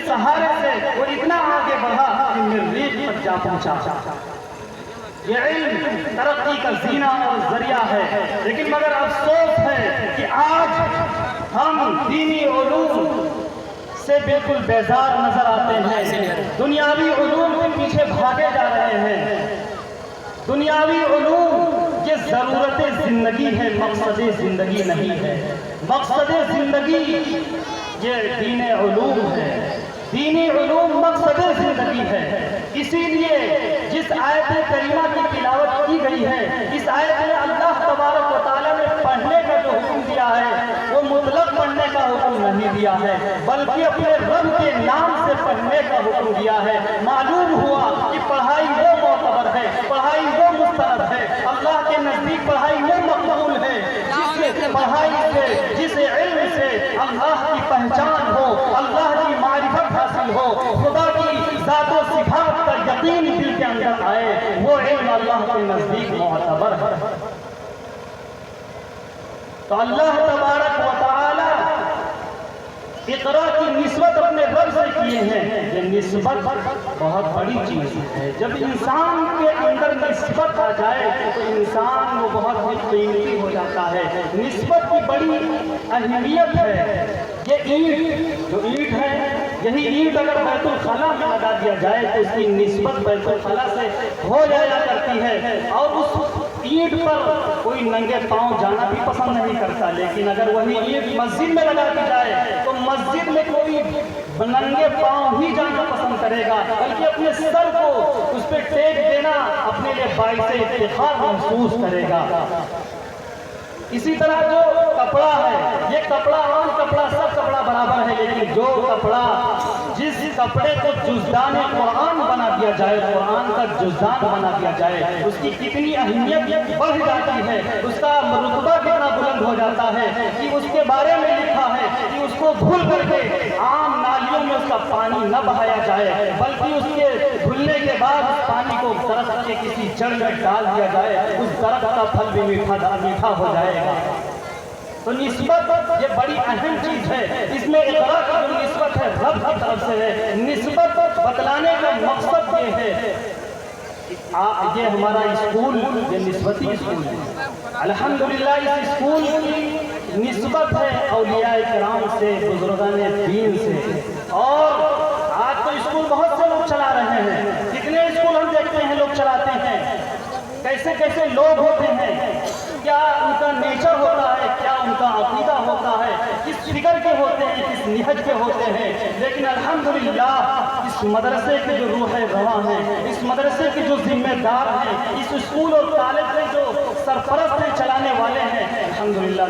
سہارے سے وہ اتنا آگے بڑھا کہ مریخ تک جا پہنچا۔ یہ علم ترقی کا زینہ اور ذریعہ ہے، لیکن مگر افسوس ہے کہ آج ہم دینی علوم سے بالکل بیزار نظر آتے ہیں، دنیاوی علوم کے پیچھے بھاگے جا رہے ہیں۔ دنیاوی علوم یہ ضرورت زندگی ہے، مقصد زندگی نہیں ہے۔ مقصد زندگی یہ دین علوم ہے، دینی علوم مقصد زندگی ہے۔ اسی لیے جس آیت کریمہ کی تلاوت کی گئی ہے، اس آیت میں اللہ تبارک و تعالیٰ نے پڑھنے کا جو حکم دیا ہے وہ مطلق پڑھنے کا حکم نہیں دیا ہے، بلکہ اپنے رب کے نام سے پڑھنے کا حکم دیا ہے۔ معلوم ہوا کہ پڑھائی وہ معتبر ہے، پڑھائی وہ مستند ہے، اللہ کے نزدیک پڑھائی وہ مقبول ہے جس پڑھائی سے، جس علم سے اللہ کی پہچان ہو، اللہ کی معرفت حاصل ہو، خدا کی ذات و صفات کا یقین دل کے اندر آئے، وہ علم اللہ کے نزدیک معتبر ہے۔ تو اللہ تبارک و تعالی اقرا کی نسبت اپنے رب سے کیے ہیں۔ یہ نسبت بہت بڑی چیز ہے۔ جب انسان کے اندر نسبت آ جائے تو انسان وہ بہت ہی قیمتی ہو جاتا ہے۔ نسبت کی بڑی اہمیت ہے۔ یہ اینٹ جو اینٹ ہے، یہی اینٹ اگر بیت الخلا میں لگا دیا جائے تو اس کی نسبت بیت الخلا سے ہو جایا کرتی ہے، اور اس اینٹ پر کوئی ننگے پاؤں جانا بھی پسند نہیں کرتا۔ لیکن اگر وہی اینٹ مسجد میں لگا دی جائے تو مسجد میں کوئی ننگے پاؤں ہی جانا پسند کرے گا، بلکہ اپنے سر کو اس پہ ٹیک دینا اپنے لیے باعث افتخار محسوس کرے گا۔ اسی طرح جو کپڑا ہے، یہ کپڑا عام کپڑا، سب کپڑا برابر ہے، لیکن جو کپڑا، جس کپڑے کو جزدان قرآن بنا دیا جائے، قرآن کا جزدان بنا دیا جائے، اس کی کتنی اہمیت بڑھ جاتی ہے، اس کا رتبہ کتنا بلند ہو جاتا ہے کہ اس کے بارے میں لکھا ہے کہ اس کو بھول کر کے عام نالیوں میں اس کا پانی نہ بہایا جائے، بلکہ اس کے دھلنے کے بعد اس پانی کو درخت کے کسی جڑ میں ڈال دیا جائے، اس درخت کا پھل بھی میٹھا ہو جائے گا۔ تو نسبت یہ بڑی اہم چیز ہے۔ اس میں اقرا کی جو نسبت ہے رب کی طرف سے ہے۔ نسبت بتلانے کا مقصد یہ ہے، یہ ہمارا اسکول یہ نسبتی اسکول ہے۔ الحمدللہ اس اسکول کی نسبت ہے اولیاء کرام سے، بزرگان دین سے، اور آج تو اسکول بہت سے لوگ چلا رہے ہیں۔ کتنے اسکول ہم دیکھتے ہیں لوگ چلاتے ہیں، کیسے کیسے لوگ ہوتے ہیں، کیا ان کا نیچر ہوتا ہے، کیا ان کا عقیدہ ہوتا ہے، کس فکر کے ہوتے ہیں، کس نہج کے ہوتے ہیں۔ لیکن الحمدللہ اس مدرسے کے جو روح رواں ہیں، اس مدرسے کے جو ذمہ دار ہیں، اس اسکول اور کالج کے جو سرپرست ہیں، چلانے والے ہیں، الحمدللہ